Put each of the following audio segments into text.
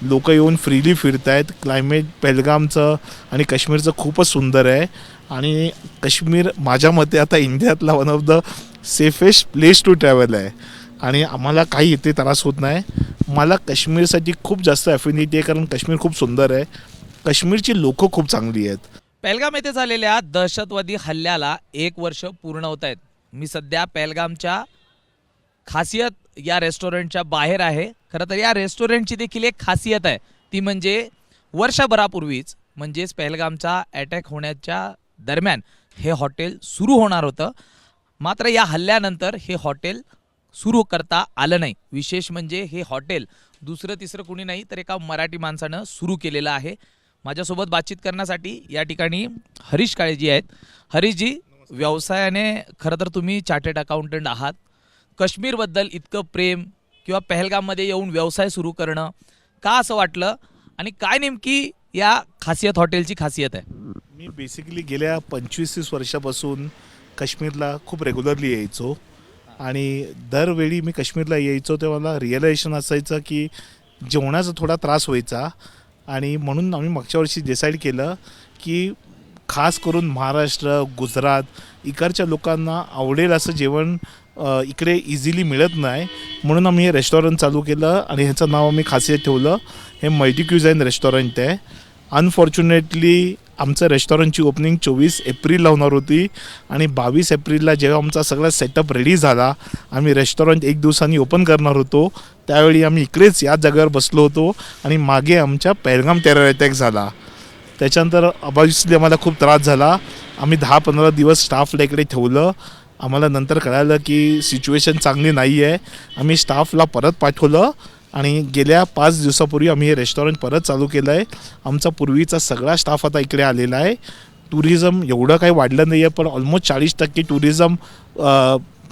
लोक येऊन freely फिरतायत. Climate पहलगामचं आणि काश्मीरचं खूपच सुंदर आहे आणि काश्मीर माझ्या मते आता इंडियातला one of the safest place to travel आहे आणि आम्हाला काही इथे त्रास होत नाही. मला काश्मीरसाठी खूप जास्त ॲफिनिटी आहे कारण काश्मीर खूप सुंदर आहे. काश्मीरची लोकं खूप चांगली आहेत. पहलगाम येथे झालेल्या दहशतवादी हल्ल्याला 1 वर्ष पूर्ण होत आहेत. मी सध्या पहलगामच्या खासियत या रेस्टॉरंटच्या बाहेर आहे. खरं तर या रेस्टॉरंटची देखील एक खासियत आहे, ती म्हणजे वर्षभरापूर्वीच म्हणजेच पहलगामचा अटॅक होण्याच्या दरम्यान हे हॉटेल सुरू होणार होतं. मात्र या हल्ल्यानंतर हे हॉटेल सुरू करता आलं नाही. विशेष म्हणजे हे हॉटेल दुसरं तिसरं कुणी नाही तर एका मराठी माणसानं सुरू केलेलं आहे. माझ्यासोबत बातचीत करण्यासाठी या ठिकाणी हरीश काळेजी आहेत. हरीशजी, व्यवसायाने खरं तर तुम्ही चार्टर्ड अकाउंटंट आहात. काश्मीरबद्दल इतकं प्रेम किंवा पहलगाममध्ये येऊन व्यवसाय सुरू करणं का असं वाटलं आणि काय नेमकी या खासियत हॉटेलची खासियत आहे? मी बेसिकली गेल्या 25-30 वर्षापासून काश्मीरला खूप रेग्युलरली यायचो आणि दरवेळी मी काश्मीरला यायचो तेव्हा मला रिअलायझेशन असायचं की जेवणाचा थोडा त्रास व्हायचा आणि म्हणून आम्ही मागच्या वर्षी डिसाईड केलं की खास करून महाराष्ट्र, गुजरात इकडच्या लोकांना आवडेल असं जेवण इकडे इझिली मिळत नाही. म्हणून आम्ही हे रेस्टॉरंट चालू केलं आणि ह्याचं नाव आम्ही खासियत ठेवलं. हे मल्टी क्युझाईन रेस्टॉरंट आहे. अनफॉर्च्युनेटली आमचं रेस्टॉरंटची ओपनिंग 24 एप्रिलला होणार होती आणि 22 एप्रिलला जेव्हा आमचा सगळा सेटअप रेडी झाला, आम्ही रेस्टॉरंट 1 दिवसांनी ओपन करणार होतो, त्यावेळी आम्ही इकडेच या जागेवर बसलो होतो आणि मागे आमच्या पहलगाम टेरर अटॅक झाला. त्याच्यानंतर ऑब्व्हियसली आम्हाला खूप त्रास झाला. आम्ही 10-15 दिवस स्टाफला इकडे ठेवलं. आम्हाला नंतर कळालं की सिच्युएशन चांगली नाही आहे. आम्ही स्टाफला परत पाठवलं आणि गेल्या 5 दिवसापूर्वी आम्ही हे रेस्टॉरंट परत चालू केलं आहे. आमचा पूर्वीचा सगळा स्टाफ आता इकडे आलेला आहे. टुरिझम एवढं काही वाढलं नाही आहे, पण ऑलमोस्ट 40% टुरिझम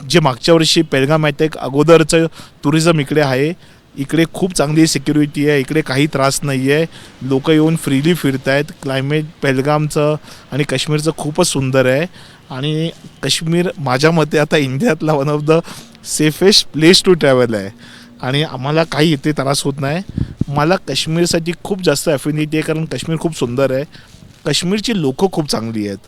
जे मागच्या वर्षी पहलगाम अटॅक अगोदरचं टुरिझम इकडे आहे. इकडे खूप चांगली सिक्युरिटी आहे. इकडे काही त्रास नाही आहे. लोक येऊन फ्रीली फिरतायत. क्लायमेट पहलगामचं आणि काश्मीरचं खूपच सुंदर आहे आणि काश्मीर माझ्या मते आता इंडियातला one of the safest place to travel आहे आणि आम्हाला काही इथे त्रास होत नाही. मला काश्मीरसाठी खूप जास्त ॲफिनिटी आहे कारण काश्मीर खूप सुंदर आहे. काश्मीरची लोकं खूप चांगली आहेत.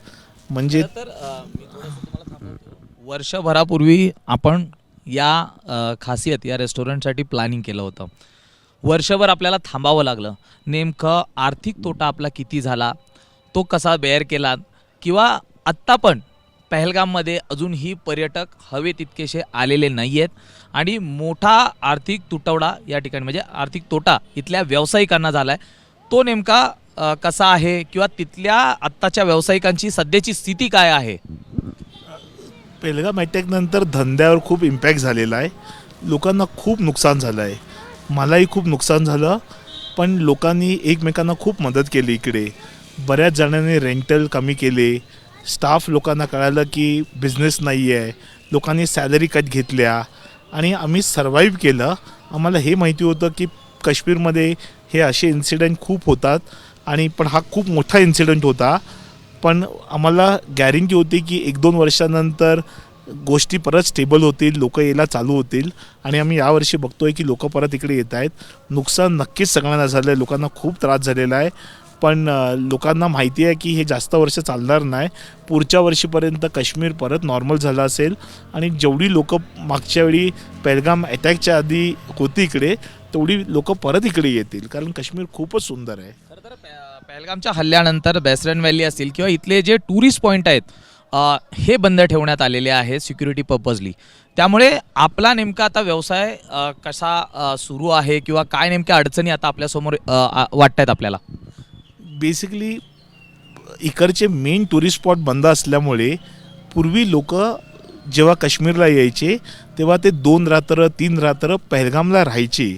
म्हणजे तर मी थोडंसं तुम्हाला थांबवतो. वर्षभरापूर्वी आपण या खासियत या रेस्टॉरंटसाठी प्लॅनिंग केलं होतं. वर्षभर आपल्याला थांबावं लागलं. नेमकं आर्थिक तोटा आपला किती झाला, तो कसा बेअर केला, किंवा आत्ता पण पहलगाममध्ये अजूनही पर्यटक हवे तितकेसे आलेले नाही आहेत आणि मोठा आर्थिक तुटवडा या ठिकाणी म्हणजे आर्थिक तोटा इथल्या व्यावसायिकांना झाला आहे, तो नेमका कसा आहे किंवा तिथल्या आत्ताच्या व्यावसायिकांची सध्याची स्थिती काय आहे? पहलगाम अटॅकनंतर धंद्यावर खूप इम्पॅक्ट झालेला आहे. लोकांना खूप नुकसान झालं आहे. मलाही खूप नुकसान झालं, पण लोकांनी एकमेकांना खूप मदत केली. इकडे बऱ्याच जणांनी रेंटल कमी केले. स्टाफ लोकांना कळालं की बिझनेस नाही आहे, लोकांनी सॅलरी कट घेतल्या आणि आम्ही सर्वाईव्ह केलं. आम्हाला हे माहिती होतं की काश्मीरमध्ये हे असे इन्सिडेंट खूप होतात आणि पण हा खूप मोठा इन्सिडेंट होता. पण आम्हाला गॅरंटी होती की 1-2 वर्षानंतर गोष्टी परत स्टेबल होतील, लोक यायला चालू होतील आणि आम्ही यावर्षी बघतोय की लोक परत इकडे येत आहेत. नुकसान नक्कीच सगळ्यांना झालं आहे. लोकांना खूप त्रास झालेला आहे, पण लोकांना माहिती आहे की हे जास्त वर्ष चालणार नाही. पुढच्या वर्षीपर्यंत काश्मीर परत नॉर्मल झालं असेल आणि जेवढी लोक मागच्या वेळी पहलगाम अटॅकच्या आधी होती इकडे, तेवढी लोक परत इकडे येतील कारण काश्मीर खूपच सुंदर आहे. खरं तर पहलगामच्या हल्ल्यानंतर बेसरन व्हॅली असतील किंवा इथले जे टुरिस्ट पॉईंट आहेत, हे बंद ठेवण्यात आलेले आहेत सिक्युरिटी पर्पजली. त्यामुळे आपला नेमका आता व्यवसाय कसा सुरू आहे किंवा काय नेमक्या अडचणी आता आपल्यासमोर वाटत आहेत आपल्याला? बेसिकली इकडचे मेन टुरिस्ट स्पॉट बंद असल्यामुळे पूर्वी लोक जेव्हा काश्मीरला यायचे तेव्हा ते 2 रात्र 3 रात्र पहलगामला राहायचे.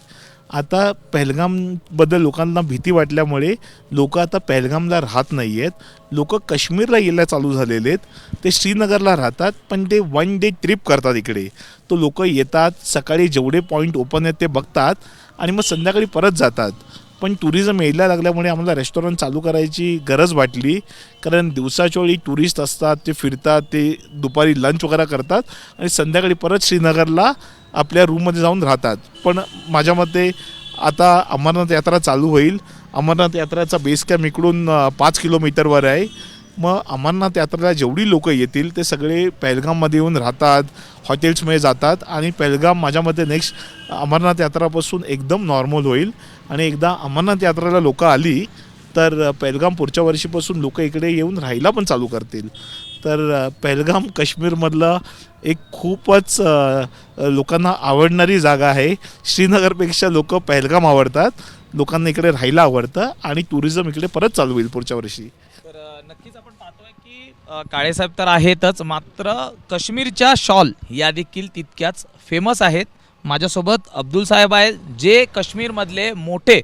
आता पहलगामबद्दल लोकांना भीती वाटल्यामुळे लोक आता पहलगामला राहत नाही आहेत. लोक काश्मीरला यायला चालू झालेले आहेत. ते श्रीनगरला राहतात पण ते 1 डे ट्रिप करतात इकडे. तो लोक येतात, सकाळी जेवढे पॉईंट ओपन आहेत ते बघतात आणि मग संध्याकाळी परत जातात. पण टुरिझम यायला लागल्यामुळे आम्हाला रेस्टॉरंट चालू करायची गरज वाटली कारण दिवसाच्या वेळी टुरिस्ट असतात, ते फिरतात, ते दुपारी लंच वगैरे करतात आणि संध्याकाळी परत श्रीनगरला आपल्या रूममध्ये जाऊन राहतात. पण माझ्या मते आता अमरनाथ यात्रा चालू होईल. अमरनाथ यात्राचा बेस कॅम्प इकडून 5 किलोमीटरवर आहे. मग अमरनाथ यात्रेला जेवढी लोक येतील ते सगळे पहलगाममध्ये येऊन राहतात, हॉटेल्समध्ये जातात आणि पहलगाम माझ्या मते नेक्स्ट अमरनाथ यात्रापासून एकदम नॉर्मल होईल. आणि एकदा अमरनाथ यात्रेला लोक आली तर पहलगाम पुढच्या वर्षीपासून लोक इकडे येऊन राहायला पण चालू करतील. तर पहलगाम काश्मीरमधला एक खूपच लोकांना आवडणारी जागा आहे. श्रीनगरपेक्षा लोक पहलगाम आवडतात, लोकांना इकडे राहायला आवडतं आणि टुरिझम इकडे परत चालू होईल पुढच्या वर्षी. तर नक्कीच आपण पाहतोय की काळेसाहेब तर आहेतच, मात्र काश्मीरच्या शॉल या देखील तितक्याच फेमस आहेत. माझ्यासोबत अब्दुल साहेब आहेत, जे काश्मीरमधले मोठे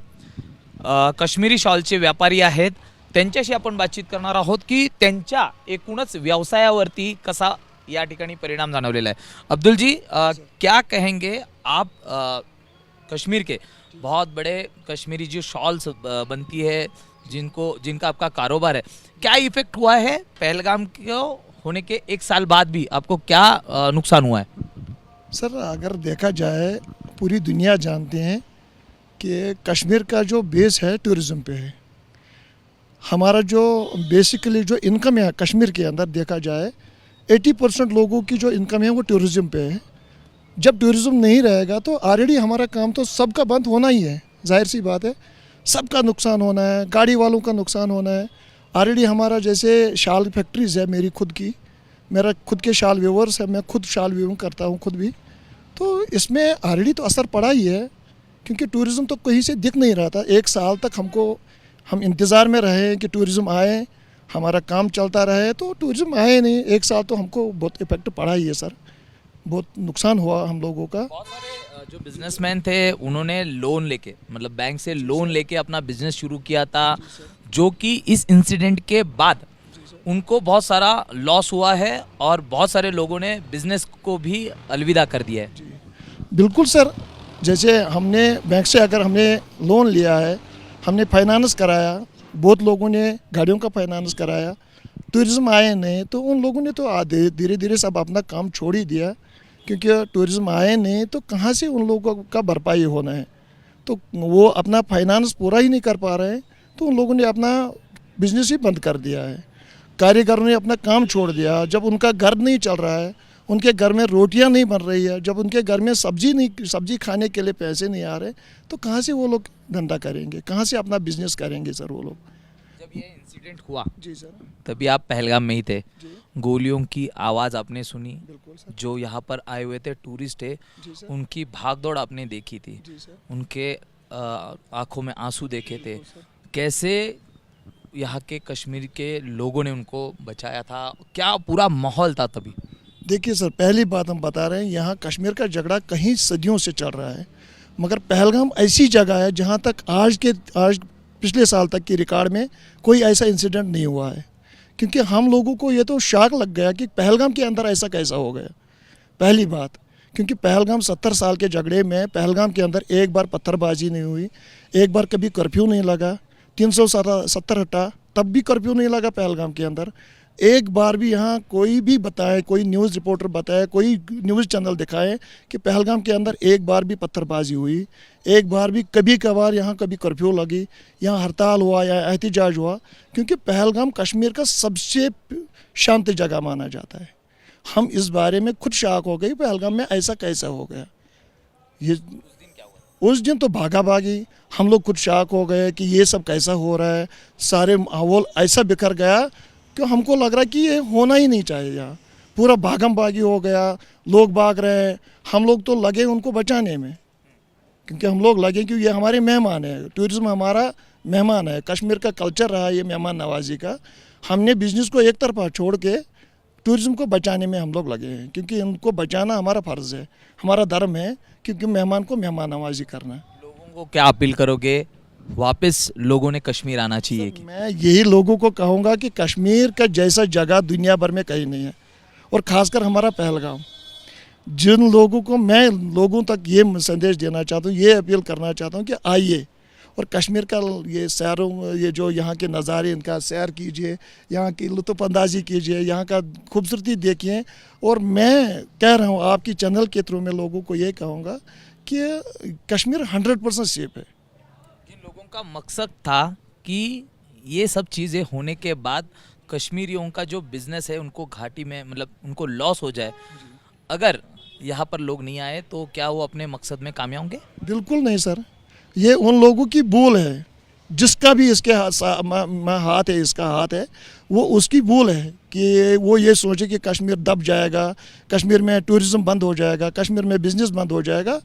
काश्मीरी शॉलचे व्यापारी आहेत. त्यांच्याशी आपण बातचीत करणार आहोत की त्यांच्या एकूणच व्यवसायावरती कसा या ठिकाणी परिणाम जाणवलेला आहे. अब्दुल जी, क्या कहेंगे आप कश्मीर के बहुत बड़े कश्मीरी जो शॉल्स बनती है, जिनका आपका कारोबार है, क्या इफेक्ट हुआ है पहलगाम को होने के 1 साल बाद भी? आपको क्या नुकसान हुआ है? सर, अगर देखा जाए पूरी दुनिया जानते हैं कि कश्मीर का जो बेस है टूरिज़्म पे है. हमारा जो बेसिकली जो इनकम है कश्मीर के अंदर देखा जाए 80% लोगों की जो इनकम है वो टूरिज़्म पे है. जब टूरिज़्म नहीं रहेगा तो ऑलरेडी हमारा काम तो सबका बंद होना ही है, जाहिर सी बात है. सबका नुकसान होना है, गाड़ी वालों का नुकसान होना है. ऑलरेडी हमारा जैसे शाल फैक्ट्रीज़ है, मेरी खुद की, मेरा खुद के शाल व्यूवर्स है, मैं खुद शाल व्यूइंग करता हूँ खुद भी. तो इसमें ऑलरेडी तो असर पड़ा ही है, क्योंकि टूरिज़्म तो कहीं से दिख नहीं रहा था. 1 साल तक हम इंतज़ार में रहे कि टूरिज़्म आए, हमारा काम चलता रहे, तो टूरिज़्म आए नहीं. 1 साल तो हमको बहुत इफेक्ट पड़ा ही है सर, बहुत नुकसान हुआ हम लोगों का. बहुत सारे जो बिजनेसमैन थे उन्होंने लोन लेके, मतलब बैंक से लोन लेके अपना बिजनेस शुरू किया था, जो कि इस इंसिडेंट के बाद उनको बहुत सारा लॉस हुआ है और बहुत सारे लोगों ने बिजनेस को भी अलविदा कर दिया है. बिल्कुल सर, जैसे हमने बैंक से अगर हमने लोन लिया है, हमने फाइनेंस कराया, बहुत लोगों ने गाड़ियों का फाइनेंस कराया, टूरिज़्म आए नहीं तो उन लोगों ने तो धीरे धीरे सब अपना काम छोड़ ही दिया, क्योंकि टूरिज़्म आए नहीं तो कहाँ से उन लोगों का भरपाई होना है. तो वो अपना फाइनेंस पूरा ही नहीं कर पा रहे हैं, तो उन लोगों ने अपना बिजनेस ही बंद कर दिया है. कारीगरों ने अपना काम छोड़ दिया. जब उनका घर नहीं चल रहा है, उनके घर में रोटियां नहीं बन रही है, जब उनके घर में सब्जी खाने के लिए पैसे नहीं आ रहे, तो कहाँ से वो लोग धंधा करेंगे, कहाँ से अपना बिजनेस करेंगे सर वो लोग. जब ये इंसिडेंट हुआ जी सर. तभी आप पहलगाम में ही थे. जी गोलियों की आवाज़ आपने सुनी, बिल्कुल सर. जो यहाँ पर आए हुए थे टूरिस्ट है, जी सर. उनकी भागदौड़ आपने देखी थी, जी सर. उनके आंखों में आंसू देखे थे. बिल्कुल सर. कैसे यहाँ के कश्मीर के लोगों ने उनको बचाया था, क्या पूरा माहौल था तभी? देखिए सर, पहली बात हम बता रहे हैं, यहाँ कश्मीर का झगड़ा कहीं सदियों से चल रहा है, मगर पहलगाम ऐसी जगह है जहाँ तक आज पिछले साल तक की रिकॉर्ड में कोई ऐसा इंसिडेंट नहीं हुआ है. क्योंकि हम लोगों को ये तो शॉक लग गया कि पहलगाम के अंदर ऐसा कैसा हो गया, पहली बात. क्योंकि पहलगाम 70 साल के झगड़े में पहलगाम के अंदर एक बार पत्थरबाजी नहीं हुई, एक बार कभी कर्फ्यू नहीं लगा, 370 हटा तब भी कर्फ्यू नहीं लगा पहलगाम के अंदर. एक बार भी यहाँ कोई भी बताए, कोई न्यूज़ रिपोर्टर बताए, कोई न्यूज़ चैनल दिखाए कि पहलगाम के अंदर एक बार भी पत्थरबाजी हुई, एक बार भी कभी कभार यहाँ कभी कर्फ्यू लगी, यहाँ हड़ताल हुआ या एहतजाज हुआ. क्योंकि पहलगाम कश्मीर का सबसे शांत जगह माना जाता है. हम इस बारे में खुद शॉक हो गए, पहलगाम में ऐसा कैसा हो गया. ये उस दिन तो भागा भागी, हम लोग खुद शॉक हो गए कि ये सब कैसा हो रहा है. सारे माहौल ऐसा बिखर गया कि हमको लग रहा है कि ये होना ही नहीं चाहिए. यहाँ पूरा भागम भागी हो गया, लोग भाग रहे हैं. हम लोग तो लगे उनको बचाने में, क्योंकि हम लोग लगे कि ये हमारे मेहमान है, टूरिज़्म हमारा मेहमान है. कश्मीर का कल्चर रहा है ये मेहमान नवाजी का. हमने बिजनेस को एक तरफा छोड़ के टूरिज़्म को बचाने में हम लोग लगे हैं, क्योंकि इनको बचाना हमारा फ़र्ज़ है, हमारा धर्म है, क्योंकि मेहमान को मेहमान नवाजी करना. लोगों को क्या अपील करोगे, वापस लोगों ने कश्मीर आना चाहिए कि? मैं यही लोगों को कहूँगा कि कश्मीर का जैसा जगह दुनिया भर में कहीं नहीं है, और ख़ासकर हमारा पहलगाम. जिन लोगों को मैं लोगों तक ये संदेश देना चाहता हूँ, ये अपील करना चाहता हूँ कि आइए और कश्मीर का ये सैरों, ये जो यहाँ के नज़ारे, इनका सैर कीजिए, यहाँ की लुत्फ़अंदाज़ी कीजिए, यहाँ का खूबसूरती देखिए. और मैं कह रहा हूँ आपकी चैनल के थ्रू मैं लोगों को ये कहूँगा कि कश्मीर 100% सेफ है। जिन लोगों का मकसद था कि ये सब चीज़ें होने के बाद कश्मीरियों का जो बिजनेस है उनको घाटी में मतलब उनको लॉस हो जाए, अगर यहाँ पर लोग नहीं आए तो क्या वो अपने मकसद में कामयाब होंगे? बिल्कुल नहीं सर, ये उन लोगों की भूल है, जिसका भी इसके हाथ है, इसका हाथ है, वो उसकी भूल है कि वो ये सोचे कि कश्मीर दब जाएगा, कश्मीर में टूरिज़्म बंद हो जाएगा, कश्मीर में बिज़नेस बंद हो जाएगा।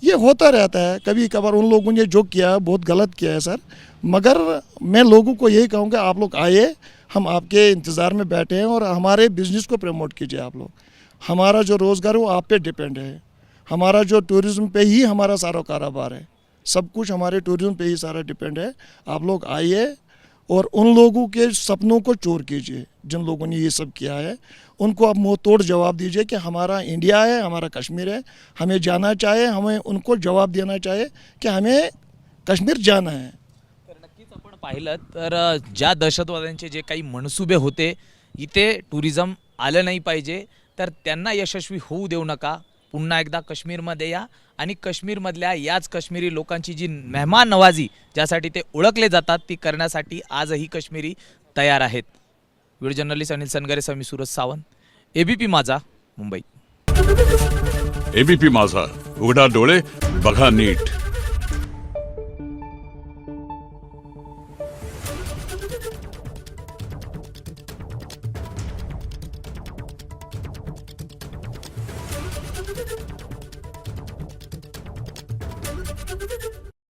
ये होता रहता है, कभी कभार उन लोगों ने जो किया बहुत गलत किया है सर। मगर मैं लोगों को यही कहूँगा, आप लोग आइए, हम आपके इंतज़ार में बैठे हैं और हमारे बिज़नेस को प्रमोट कीजिए आप लोग। हमारा जो रोज़गार है वो आप पे डिपेंड है, हमारा जो टूरिज़्म पे ही हमारा सारा कारोबार है, सब कुछ हमारे टूरिज़्म पे ही सारा डिपेंड है। आप लोग आइए और उन लोगों के सपनों को चोर कीजिए जिन लोगों ने ये सब किया है, उनको आप मुँह तोड़ जवाब दीजिए कि हमारा इंडिया है, हमारा कश्मीर है, हमें जाना चाहिए। हमें उनको जवाब देना चाहिए कि हमें कश्मीर जाना है। तर नक्कीच आपण पाहिलं तर ज्या दहशतवाद्यांचे जे काही मनसुबे होते, इथे टुरिझम आलं नाही पाहिजे, तर त्यांना यशस्वी होऊ देऊ नका। पुन्हा एकदा काश्मीरमध्ये या आणि काश्मीरमधल्या याच काश्मीरी लोकांची जी मेहमान नवाजी ज्यासाठी ते ओळखले जातात ती करण्यासाठी आजही काश्मीरी तयार आहेत। व्हिडिओ जर्नलिस्ट अनिल सनगरे समी सूरज सावंत, एबीपी माझा, मुंबई। एबीपी माझा, उघडा डोळे बघा नीट।